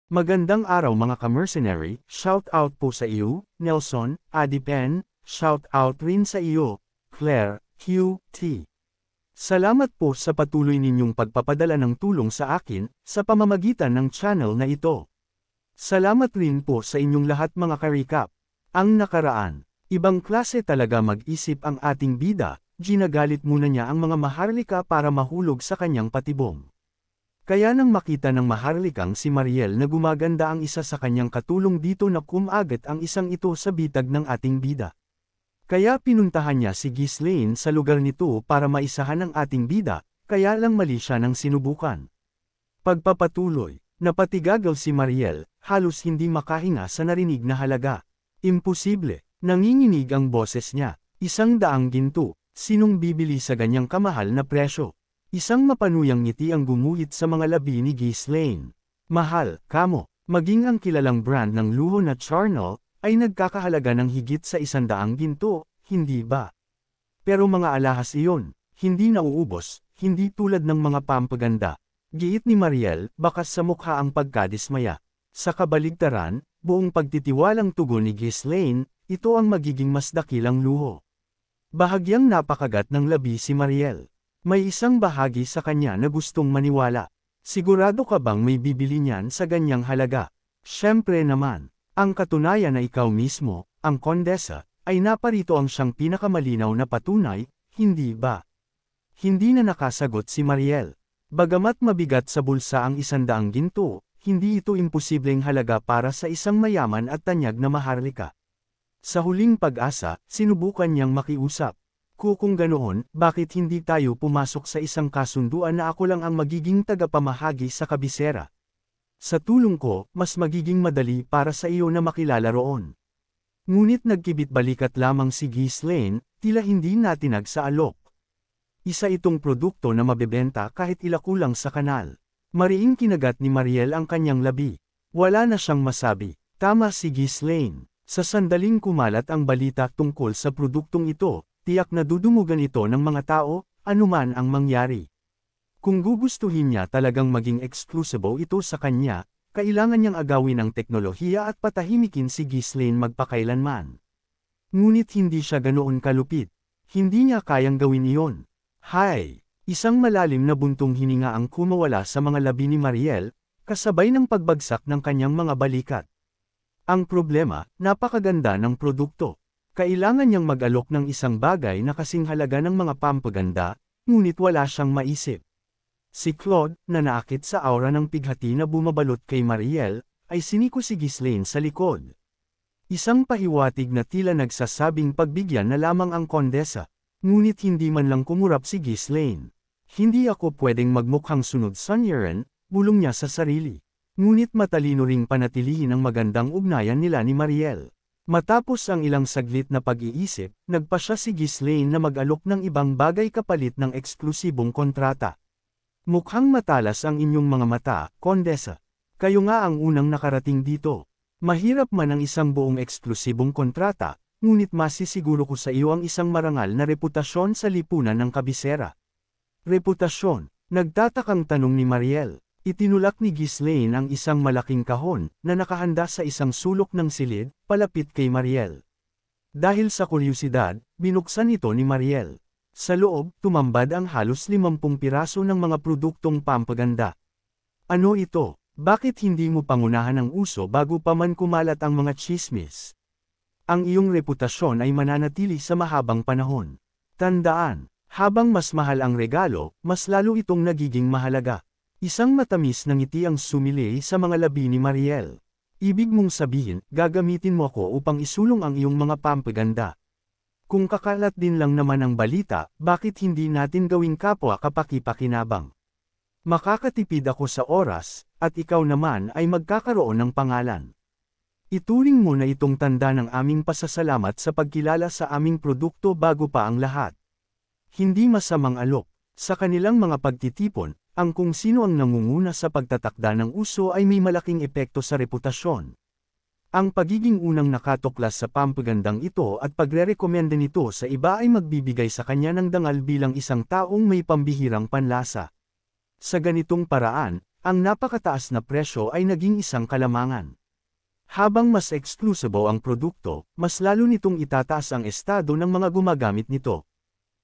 Magandang araw mga ka-mercenary, shout out po sa iyo, Nelson, Adipen, shout out rin sa iyo, Claire, QT. Salamat po sa patuloy ninyong pagpapadala ng tulong sa akin, sa pamamagitan ng channel na ito. Salamat rin po sa inyong lahat mga ka-recap. Ang nakaraan, ibang klase talaga mag-isip ang ating bida, ginagalit muna niya ang mga maharlika para mahulog sa kanyang patibong. Kaya nang makita ng maharlikang si Mariel na gumaganda ang isa sa kanyang katulong dito na kumagat ang isang ito sa bitag ng ating bida. Kaya pinuntahan niya si Ghislaine sa lugar nito para maisahan ang ating bida, kaya lang mali siya nang sinubukan. Pagpapatuloy, napatigagal si Mariel, halos hindi makahinga sa narinig na halaga. Imposible, nanginginig ang boses niya, 100 ginto, sinong bibili sa ganyang kamahal na presyo? Isang mapanuyang ngiti ang gumuhit sa mga labi ni Ghislaine. Mahal, kamo, maging ang kilalang brand ng luho na Charnel, ay nagkakahalaga ng higit sa 100 ginto, hindi ba? Pero mga alahas iyon, hindi nauubos, hindi tulad ng mga pampaganda. Giit ni Mariel, bakas sa mukha ang pagkadismaya. Sa kabaligtaran, buong pagtitiwalang tugon ni Ghislaine, ito ang magiging mas dakilang luho. Bahagyang napakagat ng labi si Mariel. May isang bahagi sa kanya na gustong maniwala. Sigurado ka bang may bibili niyan sa ganyang halaga? Siyempre naman, ang katunayan na ikaw mismo, ang kondesa, ay naparito ang siyang pinakamalinaw na patunay, hindi ba? Hindi na nakasagot si Mariel. Bagamat mabigat sa bulsa ang 100 ginto, hindi ito imposibleng halaga para sa isang mayaman at tanyag na maharlika. Sa huling pag-asa, sinubukan niyang makiusap. Kung ganoon, bakit hindi tayo pumasok sa isang kasunduan na ako lang ang magiging tagapamahagi sa kabisera? Sa tulong ko, mas magiging madali para sa iyo na makilala roon. Ngunit nagkibit balikat lamang si Ghislaine, tila hindi natinag sa alok. Isa itong produkto na mabebenta kahit ilakulang sa kanal. Mariing kinagat ni Mariel ang kanyang labi. Wala na siyang masabi. Tama si Ghislaine. Sa sandaling kumalat ang balita tungkol sa produktong ito, tiyak na dudumugan ito ng mga tao, anuman ang mangyari. Kung gugustuhin niya talagang maging exclusive ito sa kanya, kailangan niyang agawin ang teknolohiya at patahimikin si Ghislaine magpakailanman. Ngunit hindi siya ganoon kalupit. Hindi niya kayang gawin iyon. Hay! Isang malalim na buntong hininga ang kumawala sa mga labi ni Mariel, kasabay ng pagbagsak ng kanyang mga balikat. Ang problema, napakaganda ng produkto. Kailangan niyang mag-alok ng isang bagay na kasing halaga ng mga pampaganda, ngunit wala siyang maisip. Si Claude, na naakit sa aura ng pighati na bumabalot kay Mariel, ay siniko si Ghislaine sa likod. Isang pahiwatig na tila nagsasabing pagbigyan na lamang ang kondesa, ngunit hindi man lang kumurap si Ghislaine. Hindi ako pwedeng magmukhang sunod sa Niren, bulong niya sa sarili. Ngunit matalino ring panatilihin ang magandang ugnayan nila ni Mariel. Matapos ang ilang saglit na pag-iisip, nagpasya si Ghislaine na mag-alok ng ibang bagay kapalit ng eksklusibong kontrata. Mukhang matalas ang inyong mga mata, Kondesa. Kayo nga ang unang nakarating dito. Mahirap man ang isang buong eksklusibong kontrata, ngunit masisiguro ko sa iyo ang isang marangal na reputasyon sa lipunan ng kabisera. Reputasyon? Nagtatakang tanong ni Mariel. Itinulak ni Ghislaine ang isang malaking kahon, na nakahanda sa isang sulok ng silid, palapit kay Mariel. Dahil sa kuryusidad, binuksan ito ni Mariel. Sa loob, tumambad ang halos 50 piraso ng mga produktong pampaganda. Ano ito? Bakit hindi mo pangunahan ang uso bago pa man kumalat ang mga tsismis? Ang iyong reputasyon ay mananatili sa mahabang panahon. Tandaan, habang mas mahal ang regalo, mas lalo itong nagiging mahalaga. Isang matamis na ngiti ang sumili sa mga labi ni Mariel. Ibig mong sabihin, gagamitin mo ako upang isulong ang iyong mga pampaganda. Kung kakalat din lang naman ang balita, bakit hindi natin gawing kapwa kapaki-pakinabang? Makakatipid ako sa oras, at ikaw naman ay magkakaroon ng pangalan. Ituring mo na itong tanda ng aming pasasalamat sa pagkilala sa aming produkto bago pa ang lahat. Hindi masamang alok. Sa kanilang mga pagtitipon, ang kung sino ang nangunguna sa pagtatakda ng uso ay may malaking epekto sa reputasyon. Ang pagiging unang nakatuklas sa pampagandang ito at pagre-rekomenda nito sa iba ay magbibigay sa kanya ng dangal bilang isang taong may pambihirang panlasa. Sa ganitong paraan, ang napakataas na presyo ay naging isang kalamangan. Habang mas eksklusibo ang produkto, mas lalo nitong itataas ang estado ng mga gumagamit nito.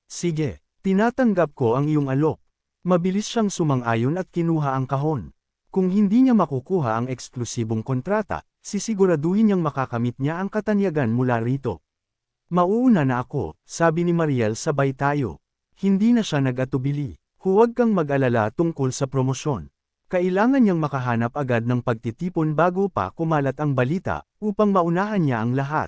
Sige, tinatanggap ko ang iyong alok. Mabilis siyang sumang-ayon at kinuha ang kahon. Kung hindi niya makukuha ang eksklusibong kontrata, sisiguraduhin niyang makakamit niya ang katanyagan mula rito. Mauuna na ako, sabi ni Mariel sabay tayo. Hindi na siya nag-atubili. Huwag kang mag-alala tungkol sa promosyon. Kailangan niyang makahanap agad ng pagtitipon bago pa kumalat ang balita, upang maunahan niya ang lahat.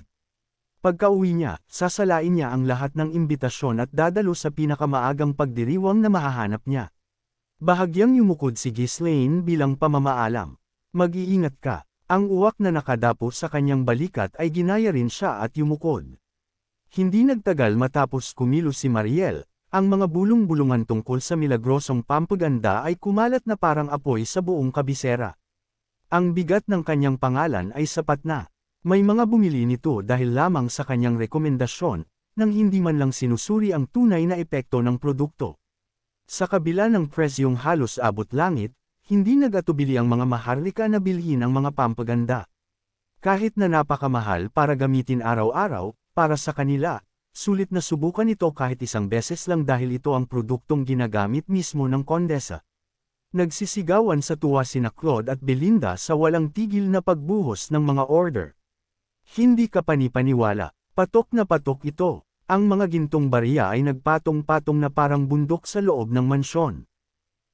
Pagka-uwi niya, sasalain niya ang lahat ng imbitasyon at dadalo sa pinakamaagang pagdiriwang na mahahanap niya. Bahagyang yumukod si Ghislaine bilang pamamaalam. Mag-iingat ka. Ang uwak na nakadapo sa kanyang balikat ay ginaya rin siya at yumukod. Hindi nagtagal matapos kumilos si Mariel. Ang mga bulong-bulungan tungkol sa milagrosong pampaganda ay kumalat na parang apoy sa buong kabisera. Ang bigat ng kanyang pangalan ay sapat na. May mga bumili nito dahil lamang sa kanyang rekomendasyon, nang hindi man lang sinusuri ang tunay na epekto ng produkto. Sa kabila ng presyong halos abot langit, hindi nag-atubili ang mga maharlika na bilhin ang mga pampaganda. Kahit na napakamahal para gamitin araw-araw, para sa kanila, sulit na subukan ito kahit isang beses lang dahil ito ang produktong ginagamit mismo ng kondesa. Nagsisigawan sa tuwa sina Claude at Belinda sa walang tigil na pagbuhos ng mga order. Hindi ka panipaniwala, patok na patok ito. Ang mga gintong barya ay nagpatong-patong na parang bundok sa loob ng mansyon.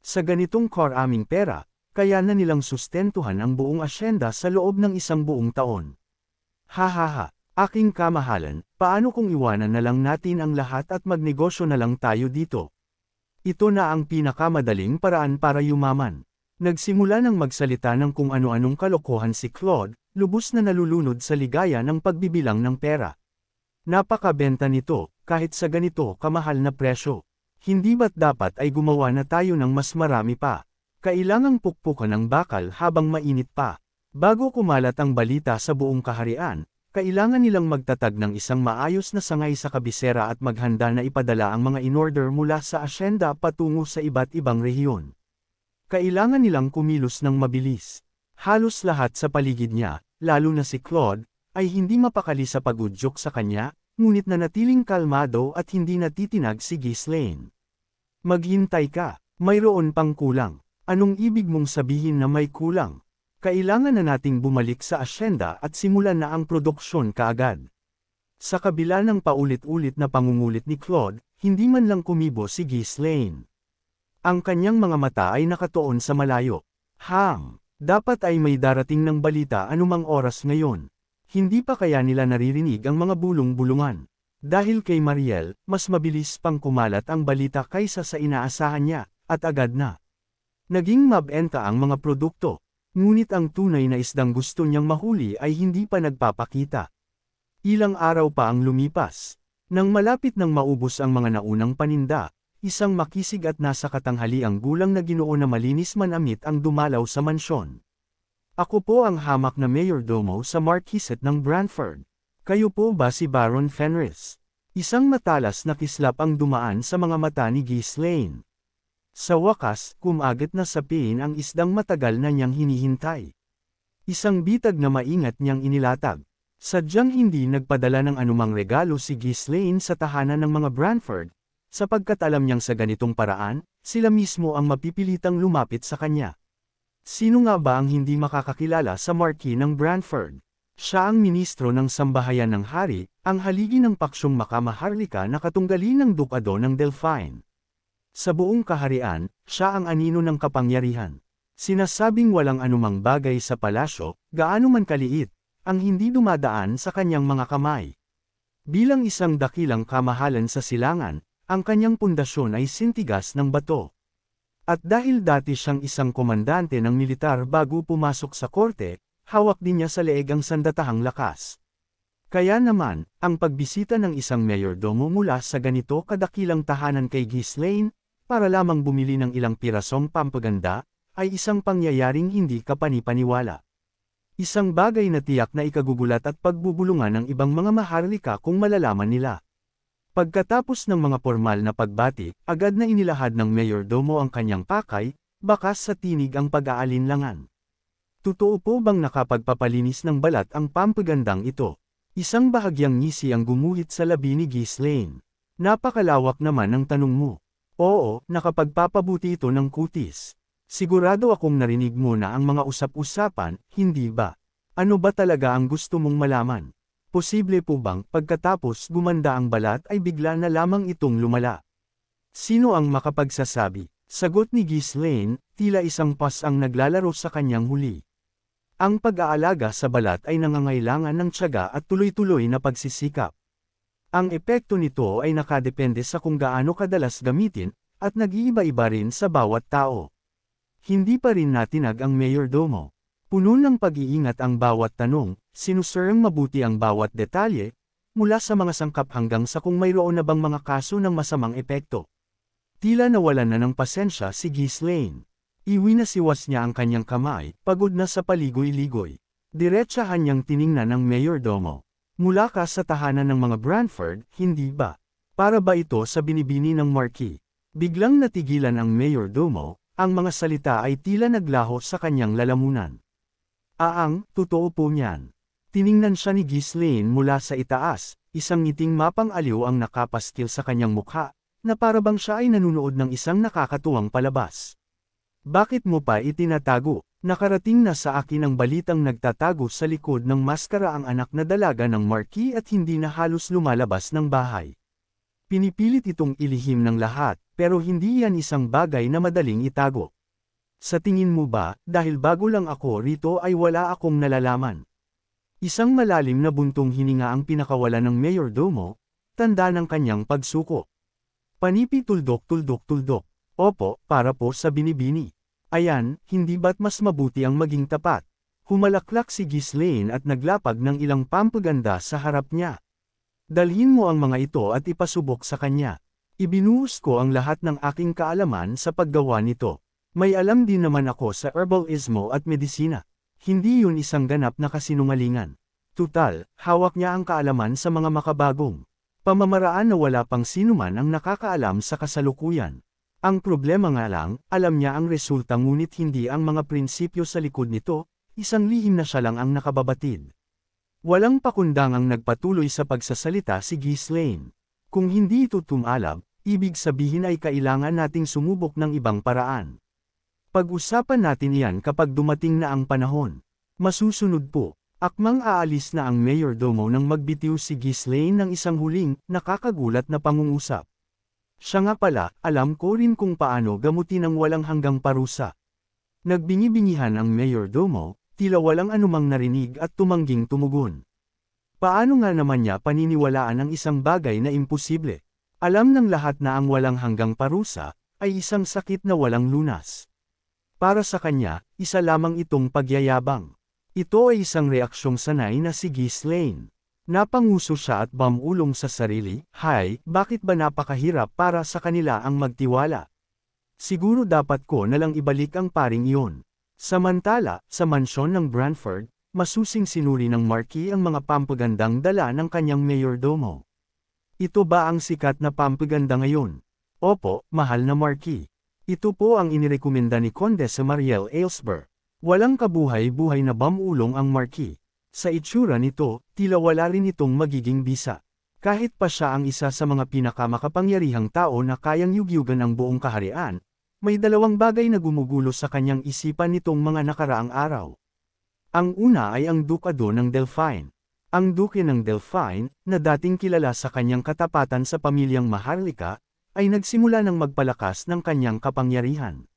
Sa ganitong karaming pera, kaya na nilang sustentuhan ang buong asyenda sa loob ng isang buong taon. Hahaha. Aking kamahalan, paano kung iwanan na lang natin ang lahat at magnegosyo na lang tayo dito? Ito na ang pinakamadaling paraan para yumaman. Nagsimula ng magsalita ng kung ano-anong kalokohan si Claude, lubos na nalulunod sa ligaya ng pagbibilang ng pera. Napakabenta nito, kahit sa ganito kamahal na presyo. Hindi ba't dapat ay gumawa na tayo ng mas marami pa? Kailangang pukpukan ng bakal habang mainit pa. Bago kumalat ang balita sa buong kaharian, kailangan nilang magtatag ng isang maayos na sangay sa kabisera at maghanda na ipadala ang mga in-order mula sa asyenda patungo sa iba't ibang rehiyon. Kailangan nilang kumilos ng mabilis. Halos lahat sa paligid niya, lalo na si Claude, ay hindi mapakali sa pag-udyok sa kanya, ngunit nanatiling kalmado at hindi natitinag si Ghislaine. Maghintay ka, mayroon pang kulang. Anong ibig mong sabihin na may kulang? Kailangan na nating bumalik sa asyenda at simulan na ang produksyon kaagad. Sa kabila ng paulit-ulit na pangungulit ni Claude, hindi man lang kumibo si Ghislaine. Ang kanyang mga mata ay nakatuon sa malayo. Dapat ay may darating ng balita anumang oras ngayon. Hindi pa kaya nila naririnig ang mga bulong-bulungan. Dahil kay Mariel, mas mabilis pang kumalat ang balita kaysa sa inaasahan niya, at agad na. Naging mabenta ang mga produkto. Ngunit ang tunay na isdang gusto niyang mahuli ay hindi pa nagpapakita. Ilang araw pa ang lumipas. Nang malapit nang maubos ang mga naunang paninda, isang makisig at nasa katanghaliang gulang na Ginoo na malinis manamit ang dumalaw sa mansyon. Ako po ang hamak na mayordomo sa Marquisate ng Brantford. Kayo po ba si Baron Fenris? Isang matalas na kislap ang dumaan sa mga mata ni Ghislaine. Sa wakas, kumagat na sa piin ang isdang matagal na niyang hinihintay. Isang bitag na maingat niyang inilatag. Sadyang hindi nagpadala ng anumang regalo si Ghislaine sa tahanan ng mga Brantford, sapagkat alam niyang sa ganitong paraan, sila mismo ang mapipilitang lumapit sa kanya. Sino nga ba ang hindi makakakilala sa Marquis ng Brantford? Siya ang ministro ng sambahayan ng hari, ang haligi ng paksyong makamaharlika na katunggali ng Dukado ng Delphine. Sa buong kaharian, siya ang anino ng kapangyarihan. Sinasabing walang anumang bagay sa palasyo, gaano man kaliit, ang hindi dumadaan sa kanyang mga kamay. Bilang isang dakilang kamahalan sa silangan, ang kanyang pundasyon ay sintigas ng bato. At dahil dati siyang isang komandante ng militar bago pumasok sa korte, hawak din niya sa leeg ang sandatahang lakas. Kaya naman, ang pagbisita ng isang mayordomo mula sa ganito kadakilang tahanan kay Ghislaine, para lamang bumili ng ilang pirasong pampaganda, ay isang pangyayaring hindi kapanipaniwala. Isang bagay na tiyak na ikagugulat at pagbubulungan ng ibang mga maharlika kung malalaman nila. Pagkatapos ng mga formal na pagbati, agad na inilahad ng mayordomo ang kanyang pakay, bakas sa tinig ang pag-aalinlangan. Totoo po bang nakapagpapalinis ng balat ang pampagandang ito? Isang bahagyang ngisi ang gumuhit sa labi ni Ghislaine. Napakalawak naman ang tanong mo. Oo, nakapagpapabuti ito ng kutis. Sigurado akong narinig mo na ang mga usap-usapan, hindi ba? Ano ba talaga ang gusto mong malaman? Posible po bang pagkatapos gumanda ang balat ay bigla na lamang itong lumala? Sino ang makapagsasabi? Sagot ni Ghislaine, tila isang pas ang naglalaro sa kanyang huli. Ang pag-aalaga sa balat ay nangangailangan ng tiyaga at tuloy-tuloy na pagsisikap. Ang epekto nito ay nakadepende sa kung gaano kadalas gamitin, at nag-iiba-iba rin sa bawat tao. Hindi pa rin natinag ang mayordomo. Puno ng pag-iingat ang bawat tanong, sinusurang mabuti ang bawat detalye, mula sa mga sangkap hanggang sa kung mayroon na bang mga kaso ng masamang epekto. Tila nawalan na ng pasensya si Ghislaine. Iwinasiwas niya ang kanyang kamay, pagod na sa paligoy-ligoy. Diretsahan niyang tiningnan ng mayordomo. Mula ka sa tahanan ng mga Branford, hindi ba? Para ba ito sa binibini ng Marquis? Biglang natigilan ang mayordomo, ang mga salita ay tila naglaho sa kanyang lalamunan. Totoo po niyan. Tiningnan siya ni Ghislaine mula sa itaas, isang ngiting mapang-aliw ang nakapastil sa kanyang mukha, na parabang siya ay nanunood ng isang nakakatuwang palabas. Bakit mo pa itinatago? Nakarating na sa akin ang balitang nagtatago sa likod ng maskara ang anak na dalaga ng Marquis at hindi na halos lumalabas ng bahay. Pinipilit itong ilihim ng lahat, pero hindi yan isang bagay na madaling itago. Sa tingin mo ba, dahil bago lang ako rito ay wala akong nalalaman? Isang malalim na buntong hininga ang pinakawala ng mayordomo, tanda ng kanyang pagsuko. Panipi tuldok-tuldok-tuldok. Opo, para po sa binibini. Ayan, hindi ba't mas mabuti ang maging tapat? Humalaklak si Ghislaine at naglapag ng ilang pampaganda sa harap niya. Dalhin mo ang mga ito at ipasubok sa kanya. Ibinuhos ko ang lahat ng aking kaalaman sa paggawa nito. May alam din naman ako sa herbalismo at medisina. Hindi yun isang ganap na kasinungalingan. Tutal, hawak niya ang kaalaman sa mga makabagong pamamaraan na wala pang sinuman ang nakakaalam sa kasalukuyan. Ang problema nga lang, alam niya ang resulta ngunit hindi ang mga prinsipyo sa likod nito, isang lihim na siya lang ang nakababatid. Walang pakundangang nagpatuloy sa pagsasalita si Ghislaine. Kung hindi ito tumalab, ibig sabihin ay kailangan nating sumubok ng ibang paraan. Pag-usapan natin iyan kapag dumating na ang panahon. Masusunod po, akmang aalis na ang mayordomo nang magbitiw si Ghislaine ng isang huling, nakakagulat na pangungusap. Siya nga pala, alam ko rin kung paano gamutin ang walang hanggang parusa. Nagbingi-bingihan ang mayordomo, tila walang anumang narinig at tumangging tumugon. Paano nga naman niya paniniwalaan ang isang bagay na imposible? Alam ng lahat na ang walang hanggang parusa, ay isang sakit na walang lunas. Para sa kanya, isa lamang itong pagyayabang. Ito ay isang reaksyong sanay na si Ghislaine. Napanguso siya at bamulong sa sarili, bakit ba napakahirap para sa kanila ang magtiwala? Siguro dapat ko nalang ibalik ang paring iyon. Samantala, sa mansyon ng Branford, masusing sinuri ng Marquis ang mga pampagandang dala ng kanyang mayordomo. Ito ba ang sikat na pampaganda ngayon? Opo, mahal na Marquis. Ito po ang inirekomenda ni Condesa Mariel Aylesbury. Walang kabuhay-buhay na bamulong ang Marquis. Sa itsura nito, tila wala rin itong magiging bisa. Kahit pa siya ang isa sa mga pinakamakapangyarihang tao na kayang yugyugan ang buong kaharian, may dalawang bagay na gumugulo sa kanyang isipan nitong mga nakaraang araw. Ang una ay ang Dukado ng Delphine. Ang Duke ng Delphine, na dating kilala sa kanyang katapatan sa pamilyang Maharlika, ay nagsimula ng magpalakas ng kanyang kapangyarihan.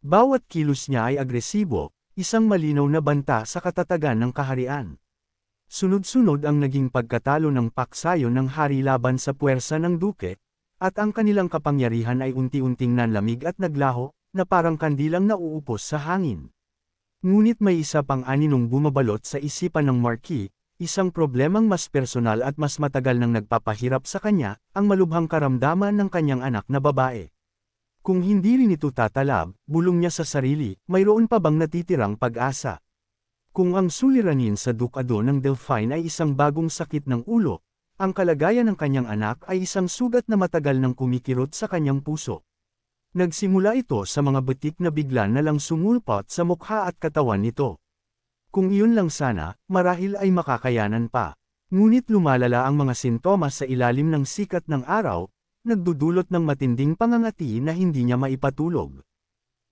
Bawat kilos niya ay agresibo, isang malinaw na banta sa katatagan ng kaharian. Sunod-sunod ang naging pagkatalo ng paksayo ng hari laban sa puwersa ng duke, at ang kanilang kapangyarihan ay unti-unting nanlamig at naglaho, na parang kandilang nauupos sa hangin. Ngunit may isa pang aninong bumabalot sa isipan ng Marquis, isang problemang mas personal at mas matagal nang nagpapahirap sa kanya, ang malubhang karamdaman ng kanyang anak na babae. Kung hindi rin ito tatalab, bulong niya sa sarili, mayroon pa bang natitirang pag-asa? Kung ang suliranin sa Dukado ng Delphine ay isang bagong sakit ng ulo, ang kalagayan ng kanyang anak ay isang sugat na matagal nang kumikirot sa kanyang puso. Nagsimula ito sa mga butik na bigla na lang sumulpot sa mukha at katawan nito. Kung iyon lang sana, marahil ay makakayanan pa. Ngunit lumalala ang mga sintomas sa ilalim ng sikat ng araw, nagdudulot ng matinding pangangati na hindi niya maipatulog.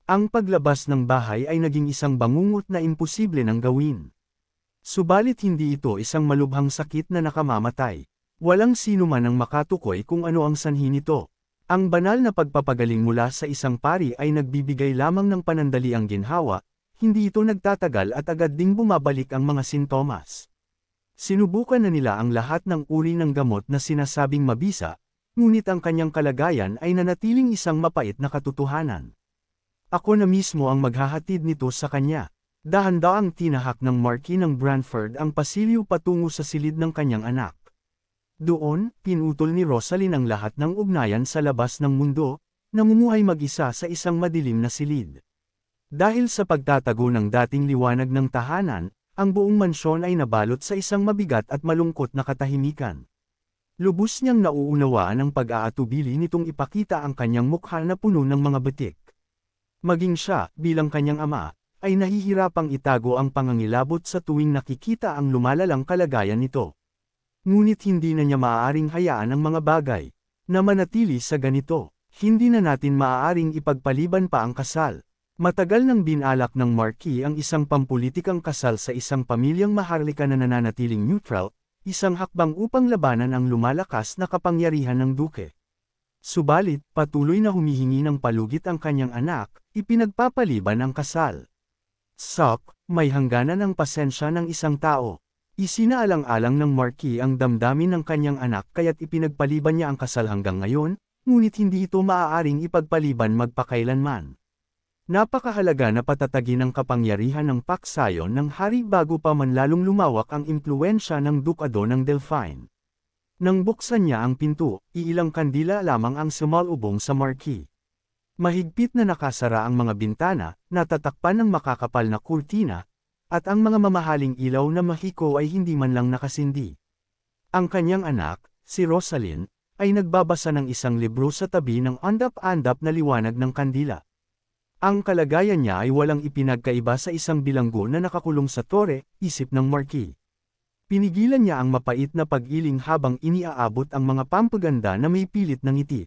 Ang paglabas ng bahay ay naging isang bangungot na imposible nang gawin. Subalit hindi ito isang malubhang sakit na nakamamatay. Walang sino man ang makatukoy kung ano ang sanhi nito. Ang banal na pagpapagaling mula sa isang pari ay nagbibigay lamang ng panandaliang ginhawa, hindi ito nagtatagal at agad ding bumabalik ang mga sintomas. Sinubukan na nila ang lahat ng uri ng gamot na sinasabing mabisa, ngunit ang kanyang kalagayan ay nanatiling isang mapait na katotohanan. Ako na mismo ang maghahatid nito sa kanya. Dahan-daang tinahak ng Marquis ng Branford ang pasilyo patungo sa silid ng kanyang anak. Doon, pinutol ni Rosaline ang lahat ng ugnayan sa labas ng mundo, namumuhay mag-isa sa isang madilim na silid. Dahil sa pagtatago ng dating liwanag ng tahanan, ang buong mansyon ay nabalot sa isang mabigat at malungkot na katahimikan. Lubos niyang nauunawaan ang pag-aatubili nitong ipakita ang kanyang mukha na puno ng mga batik. Maging siya, bilang kanyang ama, ay nahihirapang itago ang pangangilabot sa tuwing nakikita ang lumalalang kalagayan nito. Ngunit hindi na niya maaaring hayaan ang mga bagay na manatili sa ganito. Hindi na natin maaaring ipagpaliban pa ang kasal. Matagal nang binalak ng Marquis ang isang pampulitikang kasal sa isang pamilyang maharlika na nananatiling neutral, isang hakbang upang labanan ang lumalakas na kapangyarihan ng duke. Subalit, patuloy na humihingi ng palugit ang kanyang anak, ipinagpapaliban ang kasal. May hangganan ang pasensya ng isang tao. Isinaalang-alang ng Marquis ang damdamin ng kanyang anak kaya't ipinagpaliban niya ang kasal hanggang ngayon, ngunit hindi ito maaaring ipagpaliban magpakailanman. Napakahalaga na patatagin ang kapangyarihan ng paksayon ng hari bago pa man lalong lumawak ang impluwensya ng Dukado ng Delphine. Nang buksan niya ang pinto, iilang kandila lamang ang sumalubong sa Marquis. Mahigpit na nakasara ang mga bintana, natatakpan ng makakapal na kurtina, at ang mga mamahaling ilaw na mahiko ay hindi man lang nakasindi. Ang kanyang anak, si Rosaline, ay nagbabasa ng isang libro sa tabi ng andap-andap na liwanag ng kandila. Ang kalagayan niya ay walang ipinagkaiba sa isang bilanggo na nakakulong sa tore, isip ng Marquis. Pinigilan niya ang mapait na pag-iling habang iniaabot ang mga pampaganda na may pilit ng ngiti.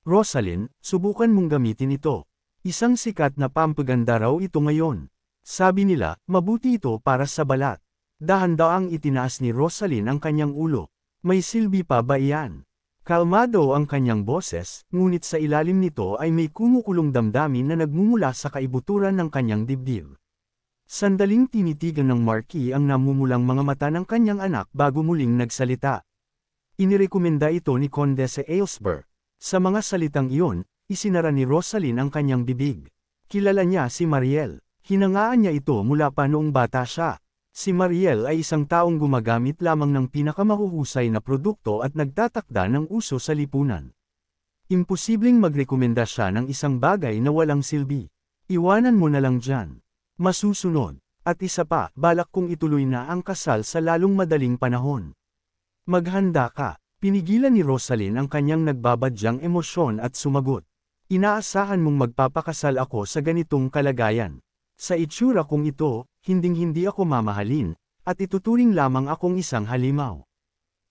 Rosaline, subukan mong gamitin ito. Isang sikat na pampaganda raw ito ngayon. Sabi nila, mabuti ito para sa balat. Dahan-daang itinaas ni Rosaline ang kanyang ulo. May silbi pa ba iyan? Kalmado ang kanyang boses, ngunit sa ilalim nito ay may kumukulong damdamin na nagmumula sa kaibuturan ng kanyang dibdib. Sandaling tinitigan ng Marquis ang namumulang mga mata ng kanyang anak bago muling nagsalita. Inirekomenda ito ni Condesse Aylesbury. Sa mga salitang iyon, isinara ni Rosaline ang kanyang bibig. Kilala niya si Mariel. Hinangaan niya ito mula pa noong bata siya. Si Mariel ay isang taong gumagamit lamang ng pinakamahuhusay na produkto at nagtatakda ng uso sa lipunan. Imposibleng magrekomenda siya ng isang bagay na walang silbi. Iwanan mo na lang dyan. Masusunod. At isa pa, balak kong ituloy na ang kasal sa lalong madaling panahon. Maghanda ka. Pinigilan ni Rosaline ang kanyang nagbabadyang emosyon at sumagot. Inaasahan mong magpapakasal ako sa ganitong kalagayan. Sa itsura kong ito, hinding-hindi ako mamahalin, at ituturing lamang akong isang halimaw.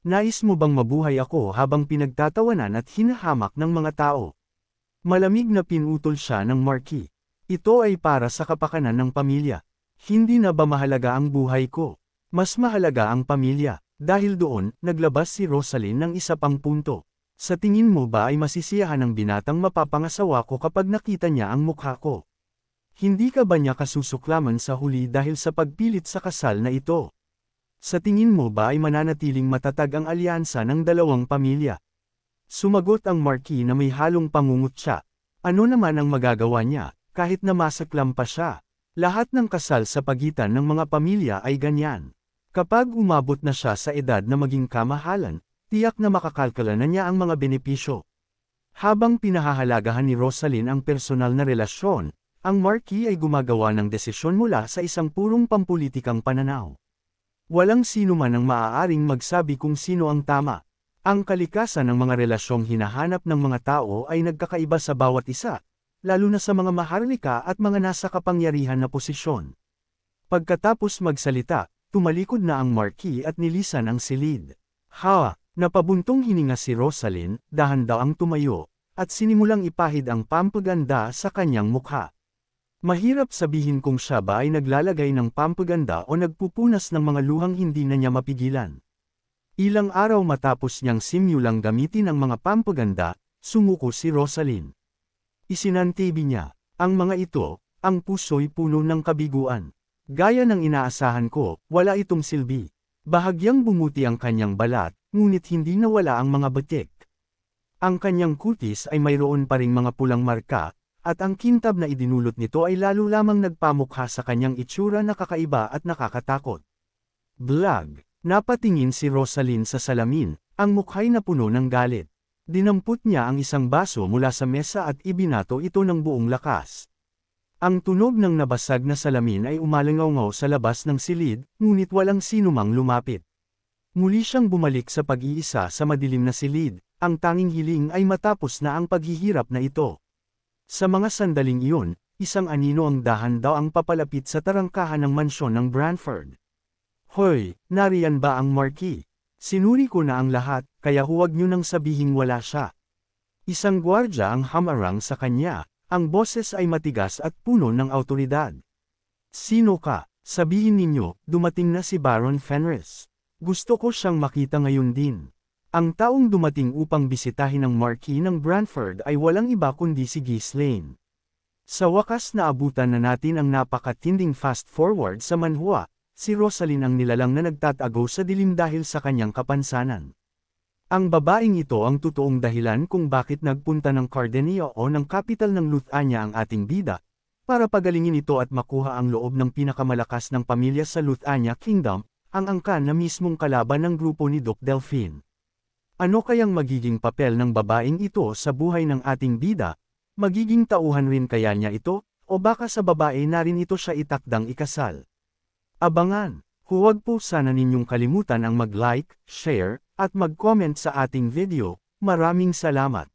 Nais mo bang mabuhay ako habang pinagtatawanan at hinahamak ng mga tao? Malamig na pinutol siya ng Marquis. Ito ay para sa kapakanan ng pamilya. Hindi na ba mahalaga ang buhay ko? Mas mahalaga ang pamilya. Dahil doon, naglabas si Rosaline ng isa pang punto. Sa tingin mo ba ay masisiyahan ng binatang mapapangasawa ko kapag nakita niya ang mukha ko? Hindi ka ba niya kasusuklaman sa huli dahil sa pagpilit sa kasal na ito? Sa tingin mo ba ay mananatiling matatag ang alyansa ng dalawang pamilya? Sumagot ang Marquis na may halong pangungutya. Ano naman ang magagawa niya, kahit na masaklam pa siya? Lahat ng kasal sa pagitan ng mga pamilya ay ganyan. Kapag umabot na siya sa edad na maging kamahalan, tiyak na makakalkala na niya ang mga benepisyo. Habang pinahahalagahan ni Rosaline ang personal na relasyon, ang Marquis ay gumagawa ng desisyon mula sa isang purong pampulitikang pananaw. Walang sino man ang maaaring magsabi kung sino ang tama. Ang kalikasan ng mga relasyong hinahanap ng mga tao ay nagkakaiba sa bawat isa, lalo na sa mga maharlika at mga nasa kapangyarihan na posisyon. Pagkatapos magsalita, tumalikod na ang Marquis at nilisan ang silid. Napabuntong hininga si Rosalyn, dahan daw ang tumayo, at sinimulang ipahid ang pampaganda sa kanyang mukha. Mahirap sabihin kung siya ba ay naglalagay ng pampaganda o nagpupunas ng mga luhang hindi na niya mapigilan. Ilang araw matapos niyang simulang gamitin ang mga pampaganda, sumuko si Rosalyn. Isinantibi niya, ang mga ito, ang puso'y puno ng kabiguan. Gaya ng inaasahan ko, wala itong silbi. Bahagyang bumuti ang kanyang balat, ngunit hindi nawala ang mga batik. Ang kanyang kutis ay mayroon pa ring mga pulang marka, at ang kintab na idinulot nito ay lalo lamang nagpamukha sa kanyang itsura na kakaiba at nakakatakot. Blag! Napatingin si Rosalyn sa salamin, ang mukha'y napuno ng galit. Dinampot niya ang isang baso mula sa mesa at ibinato ito ng buong lakas. Ang tunog ng nabasag na salamin ay umalangaw sa labas ng silid, ngunit walang sinumang lumapit. Muli siyang bumalik sa pag-iisa sa madilim na silid, ang tanging hiling ay matapos na ang paghihirap na ito. Sa mga sandaling iyon, isang anino ang dahan daw ang papalapit sa tarangkahan ng mansyon ng Branford. Hoy, nariyan ba ang Marquis? Sinuri ko na ang lahat, kaya huwag niyo nang sabihing wala siya. Isang gwardya ang hamarang sa kanya, ang boses ay matigas at puno ng awtoridad. Sino ka? Sabihin ninyo, dumating na si Baron Fenris. Gusto ko siyang makita ngayon din. Ang taong dumating upang bisitahin ang Marquis ng Branford ay walang iba kundi si Ghislaine. Sa wakas naabutan na natin ang napakatinding fast forward sa manhwa, si Rosalyn ang nilalang na nagtatago sa dilim dahil sa kanyang kapansanan. Ang babaeng ito ang totoong dahilan kung bakit nagpunta ng Cardenio o ng kapital ng Luthania ang ating bida, para pagalingin ito at makuha ang loob ng pinakamalakas ng pamilya sa Luthania Kingdom, ang angkan na mismong kalaban ng grupo ni Duke Delphine. Ano kayang magiging papel ng babaeng ito sa buhay ng ating bida? Magiging tauhan rin kaya niya ito, o baka sa babae na rin ito siya itakdang ikasal? Abangan! Huwag po sana ninyong kalimutan ang mag-like, share, at mag-comment sa ating video. Maraming salamat!